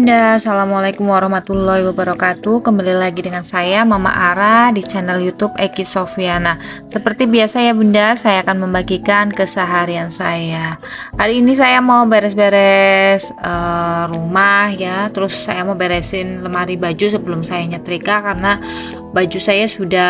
Bunda, Assalamualaikum warahmatullahi wabarakatuh. Kembali lagi dengan saya Mama Ara di channel YouTube Eki Sofyana. Seperti biasa ya Bunda, saya akan membagikan keseharian saya. Hari ini saya mau beres-beres rumah ya. Terus saya mau beresin lemari baju sebelum saya nyetrika, karena baju saya sudah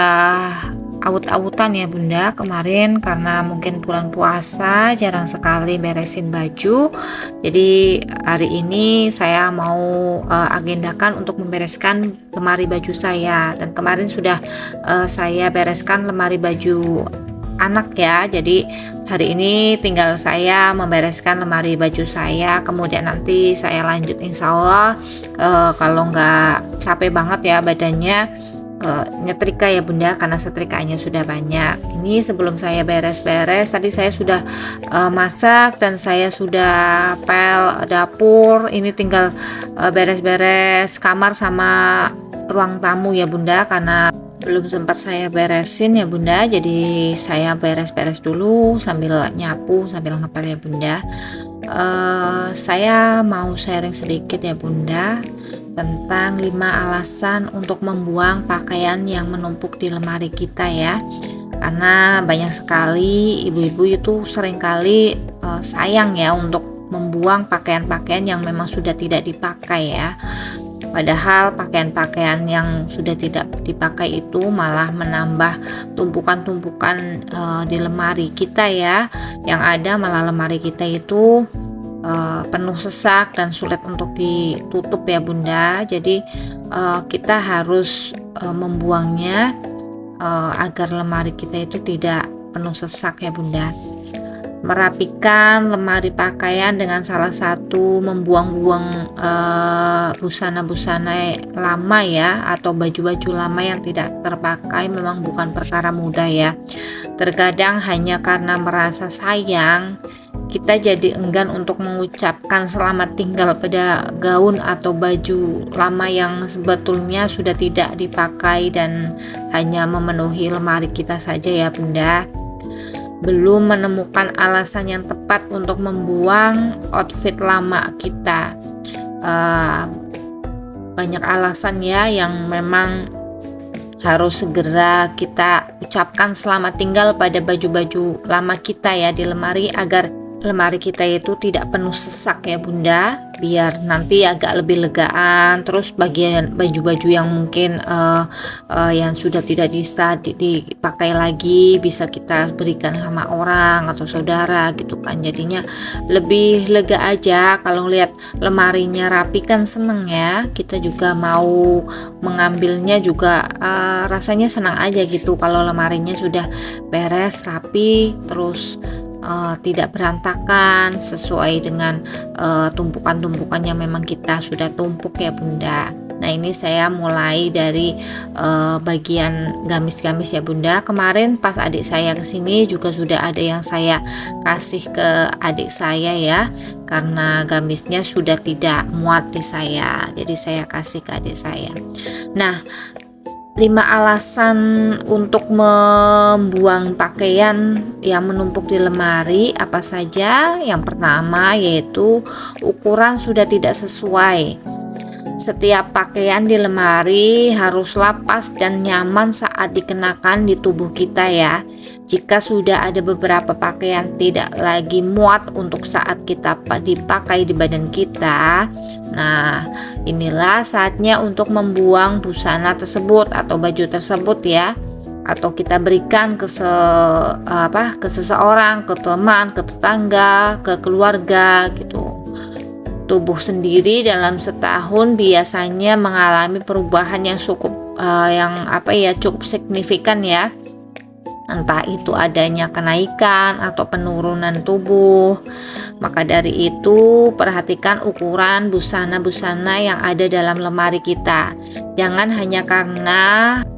awut-awutan ya Bunda. Kemarin karena mungkin bulan puasa jarang sekali beresin baju, jadi hari ini saya mau agendakan untuk membereskan lemari baju saya. Dan kemarin sudah saya bereskan lemari baju anak ya, jadi hari ini tinggal saya membereskan lemari baju saya. Kemudian nanti saya lanjut, insya Allah kalau nggak capek banget ya badannya, nyetrika ya Bunda, karena setrikaannya sudah banyak. Ini sebelum saya beres-beres, tadi saya sudah masak dan saya sudah pel dapur. Ini tinggal beres-beres kamar sama ruang tamu ya Bunda, karena belum sempat saya beresin ya Bunda. Jadi saya beres-beres dulu sambil nyapu sambil ngepel ya Bunda. Saya mau sharing sedikit ya Bunda tentang 5 alasan untuk membuang pakaian yang menumpuk di lemari kita ya. Karena banyak sekali ibu-ibu itu seringkali sayang ya untuk membuang pakaian-pakaian yang memang sudah tidak dipakai ya. Padahal pakaian-pakaian yang sudah tidak dipakai itu malah menambah tumpukan-tumpukan di lemari kita ya. Yang ada malah lemari kita itu penuh sesak dan sulit untuk ditutup ya Bunda. Jadi kita harus membuangnya agar lemari kita itu tidak penuh sesak ya Bunda. Merapikan lemari pakaian dengan salah satu membuang-buang busana-busana lama ya, atau baju-baju lama yang tidak terpakai memang bukan perkara mudah ya. Terkadang hanya karena merasa sayang, kita jadi enggan untuk mengucapkan selamat tinggal pada gaun atau baju lama yang sebetulnya sudah tidak dipakai dan hanya memenuhi lemari kita saja ya Bunda. Belum menemukan alasan yang tepat untuk membuang outfit lama kita. Banyak alasan ya yang memang harus segera kita ucapkan selamat tinggal pada baju-baju lama kita ya di lemari, agar lemari kita itu tidak penuh sesak ya Bunda, biar nanti agak lebih legaan. Terus bagian baju-baju yang mungkin yang sudah tidak bisa dipakai lagi bisa kita berikan sama orang atau saudara gitu kan, jadinya lebih lega aja. Kalau lihat lemarinya rapi kan seneng ya, kita juga mau mengambilnya juga rasanya senang aja gitu kalau lemarinya sudah beres rapi, terus tidak berantakan sesuai dengan tumpukan-tumpukan yang memang kita sudah tumpuk ya Bunda. Nah ini saya mulai dari bagian gamis-gamis ya Bunda. Kemarin pas adik saya kesini juga sudah ada yang saya kasih ke adik saya ya, karena gamisnya sudah tidak muat di saya, jadi saya kasih ke adik saya. Nah, 5 alasan untuk membuang pakaian yang menumpuk di lemari apa saja? Yang pertama yaitu ukuran sudah tidak sesuai. Setiap pakaian di lemari haruslah pas dan nyaman saat dikenakan di tubuh kita ya. Jika sudah ada beberapa pakaian tidak lagi muat untuk saat kita dipakai di badan kita, nah inilah saatnya untuk membuang busana tersebut atau baju tersebut ya, atau kita berikan ke seseorang, ke teman, ke tetangga, ke keluarga gitu. Tubuh sendiri dalam setahun biasanya mengalami perubahan yang cukup cukup signifikan ya. Entah itu adanya kenaikan atau penurunan tubuh. Maka dari itu perhatikan ukuran busana-busana yang ada dalam lemari kita. Jangan hanya karena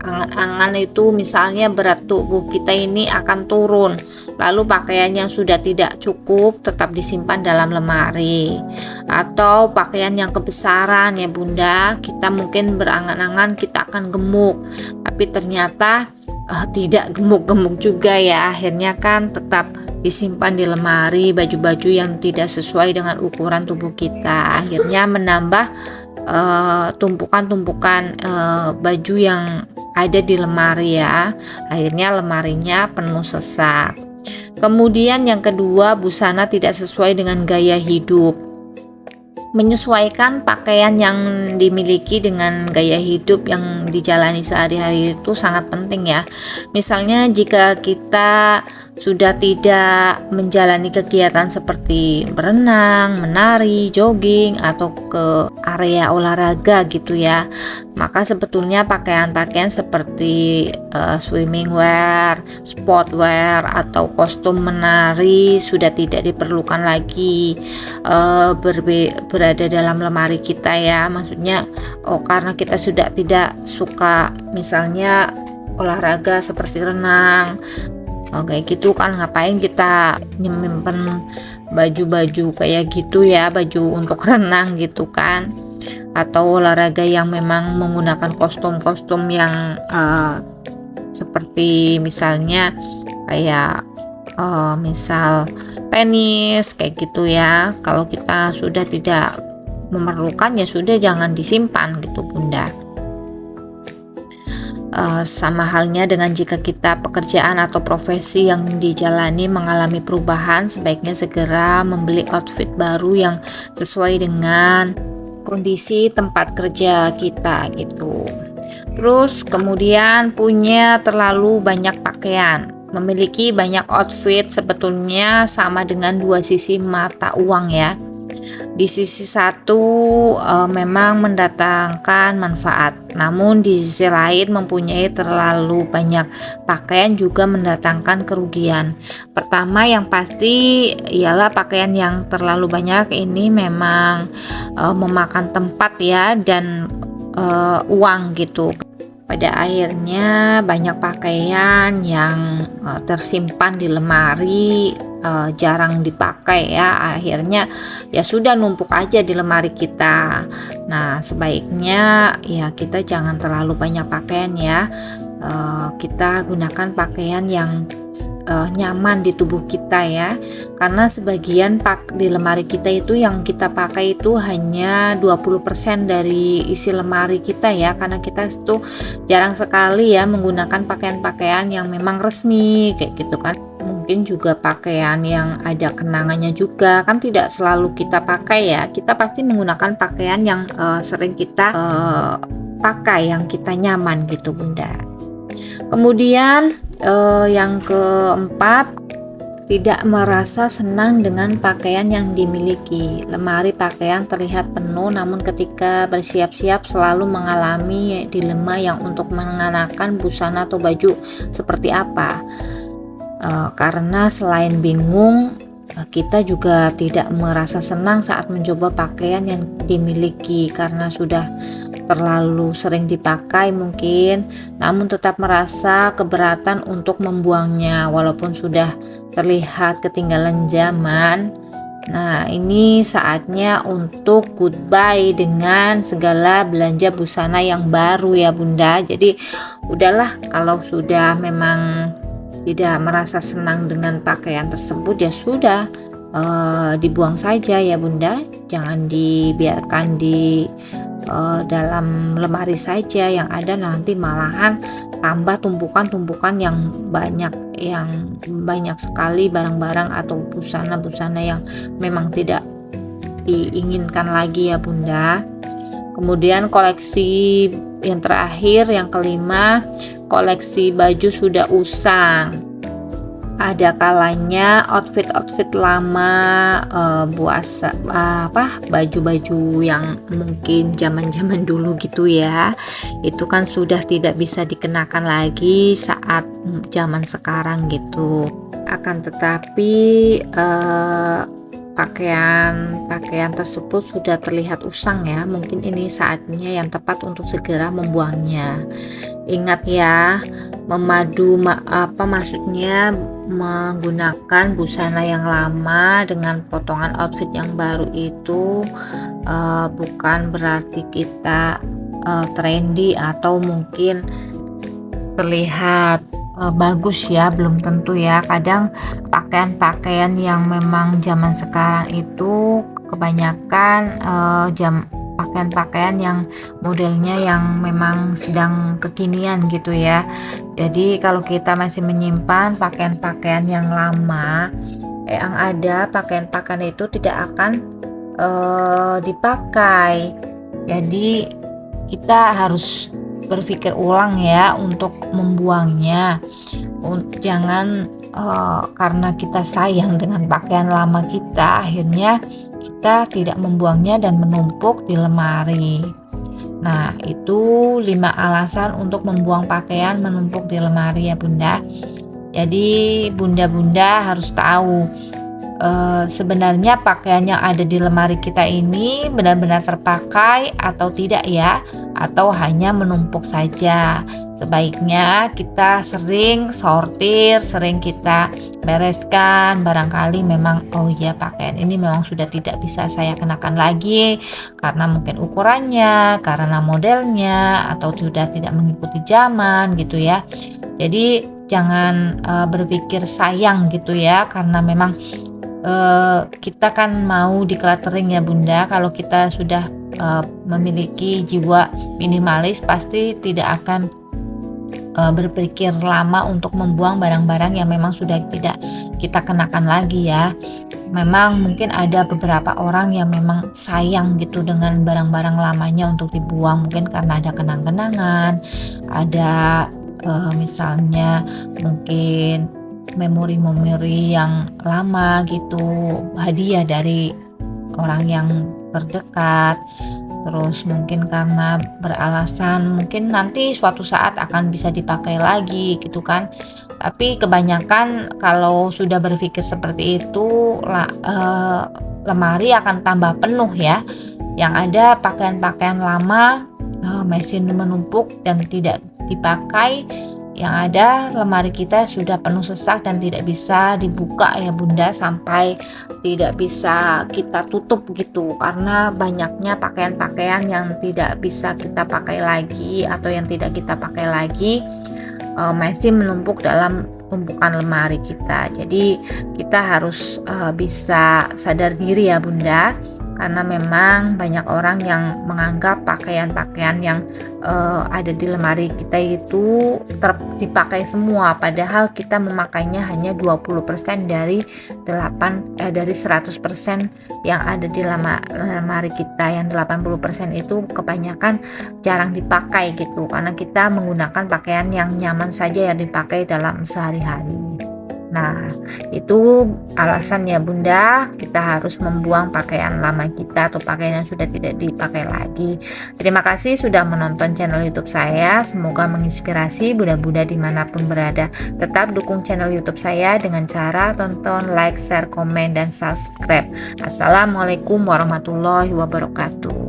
angan-angan itu misalnya berat tubuh kita ini akan turun, lalu pakaian yang sudah tidak cukup tetap disimpan dalam lemari. Atau pakaian yang kebesaran ya Bunda, kita mungkin berangan-angan kita akan gemuk, tapi ternyata tidak gemuk-gemuk juga ya. Akhirnya kan tetap disimpan di lemari baju-baju yang tidak sesuai dengan ukuran tubuh kita, akhirnya menambah tumpukan-tumpukan baju yang ada di lemari ya. Akhirnya lemarinya penuh sesak. Kemudian yang kedua, busana tidak sesuai dengan gaya hidup. Menyesuaikan pakaian yang dimiliki dengan gaya hidup yang dijalani sehari-hari itu sangat penting ya. Misalnya jika kita sudah tidak menjalani kegiatan seperti berenang, menari, jogging, atau ke area olahraga gitu ya, maka sebetulnya pakaian-pakaian seperti swimming wear, sport wear, atau kostum menari sudah tidak diperlukan lagi berada dalam lemari kita ya. Maksudnya karena kita sudah tidak suka misalnya olahraga seperti renang, kayak gitu kan, ngapain kita nyimpen baju-baju kayak gitu ya, baju untuk renang gitu kan, atau olahraga yang memang menggunakan kostum-kostum yang seperti misalnya kayak misal tenis kayak gitu ya. Kalau kita sudah tidak memerlukan ya sudah, jangan disimpan gitu Bunda. Sama halnya dengan jika kita pekerjaan atau profesi yang dijalani mengalami perubahan, sebaiknya segera membeli outfit baru yang sesuai dengan kondisi tempat kerja kita gitu. Terus kemudian punya terlalu banyak pakaian. Memiliki banyak outfit sebetulnya sama dengan dua sisi mata uang ya. Di sisi satu memang mendatangkan manfaat, namun di sisi lain mempunyai terlalu banyak pakaian juga mendatangkan kerugian. Pertama yang pasti ialah pakaian yang terlalu banyak ini memang memakan tempat ya dan uang gitu. Pada akhirnya banyak pakaian yang tersimpan di lemari jarang dipakai ya, akhirnya ya sudah numpuk aja di lemari kita. Nah sebaiknya ya kita jangan terlalu banyak pakaian ya, kita gunakan pakaian yang nyaman di tubuh kita ya, karena sebagian di lemari kita itu yang kita pakai itu hanya 20% dari isi lemari kita ya, karena kita itu jarang sekali ya menggunakan pakaian-pakaian yang memang resmi kayak gitu kan. Mungkin juga pakaian yang ada kenangannya juga kan tidak selalu kita pakai ya, kita pasti menggunakan pakaian yang sering kita pakai, yang kita nyaman gitu Bunda. Kemudian yang keempat, tidak merasa senang dengan pakaian yang dimiliki. Lemari pakaian terlihat penuh, namun ketika bersiap-siap selalu mengalami dilema yang untuk mengenakan busana atau baju seperti apa. Karena selain bingung, kita juga tidak merasa senang saat mencoba pakaian yang dimiliki karena sudah terlalu sering dipakai mungkin, namun tetap merasa keberatan untuk membuangnya walaupun sudah terlihat ketinggalan zaman. Nah ini saatnya untuk goodbye dengan segala belanja busana yang baru ya Bunda. Jadi udahlah, kalau sudah memang tidak merasa senang dengan pakaian tersebut ya sudah, dibuang saja ya Bunda, jangan dibiarkan di dalam lemari saja, yang ada nanti malahan tambah tumpukan-tumpukan yang banyak sekali barang-barang atau busana-busana yang memang tidak diinginkan lagi ya Bunda. Kemudian koleksi yang terakhir, yang kelima, koleksi baju sudah usang. Ada kalanya outfit lama, baju-baju yang mungkin zaman-zaman dulu gitu ya, itu kan sudah tidak bisa dikenakan lagi saat zaman sekarang gitu. Akan tetapi pakaian tersebut sudah terlihat usang ya, mungkin ini saatnya yang tepat untuk segera membuangnya. Ingat ya, maksudnya menggunakan busana yang lama dengan potongan outfit yang baru itu bukan berarti kita trendy atau mungkin terlihat bagus ya, belum tentu ya. Kadang pakaian-pakaian yang memang zaman sekarang itu kebanyakan pakaian-pakaian yang modelnya yang memang sedang kekinian gitu ya. Jadi kalau kita masih menyimpan pakaian-pakaian yang lama, yang ada pakaian-pakaian itu tidak akan dipakai. Jadi kita harus berpikir ulang ya untuk membuangnya. Jangan karena kita sayang dengan pakaian lama kita, akhirnya kita tidak membuangnya dan menumpuk di lemari. Nah, itu 5 alasan untuk membuang pakaian menumpuk di lemari ya Bunda. Jadi bunda-bunda harus tahu sebenarnya pakaian yang ada di lemari kita ini benar-benar terpakai atau tidak ya, atau hanya menumpuk saja. Sebaiknya kita sering sortir, sering kita bereskan. Barangkali memang oh ya, pakaian ini memang sudah tidak bisa saya kenakan lagi karena mungkin ukurannya, karena modelnya, atau sudah tidak mengikuti zaman gitu ya. Jadi jangan berpikir sayang gitu ya, karena memang kita kan mau decluttering ya Bunda. Kalau kita sudah memiliki jiwa minimalis, pasti tidak akan berpikir lama untuk membuang barang-barang yang memang sudah tidak kita kenakan lagi ya. Memang mungkin ada beberapa orang yang memang sayang gitu dengan barang-barang lamanya untuk dibuang, mungkin karena ada kenang-kenangan, ada misalnya mungkin memori-memori yang lama gitu, hadiah dari orang yang terdekat. Terus mungkin karena beralasan mungkin nanti suatu saat akan bisa dipakai lagi gitu kan. Tapi kebanyakan kalau sudah berpikir seperti itu, lemari akan tambah penuh ya. Yang ada pakaian-pakaian lama masih menumpuk dan tidak dipakai. Yang ada lemari kita sudah penuh sesak dan tidak bisa dibuka ya Bunda, sampai tidak bisa kita tutup gitu, karena banyaknya pakaian-pakaian yang tidak bisa kita pakai lagi atau yang tidak kita pakai lagi masih menumpuk dalam tumpukan lemari kita. Jadi kita harus bisa sadar diri ya Bunda, karena memang banyak orang yang menganggap pakaian-pakaian yang ada di lemari kita itu dipakai semua, padahal kita memakainya hanya 20% dari 100% yang ada di lemari kita. Yang 80% itu kebanyakan jarang dipakai gitu, karena kita menggunakan pakaian yang nyaman saja yang dipakai dalam sehari-hari. Nah, itu alasannya Bunda, kita harus membuang pakaian lama kita atau pakaian yang sudah tidak dipakai lagi. Terima kasih sudah menonton channel YouTube saya. Semoga menginspirasi Bunda-bunda dimanapun berada. Tetap dukung channel YouTube saya dengan cara tonton, like, share, komen, dan subscribe. Assalamualaikum warahmatullahi wabarakatuh.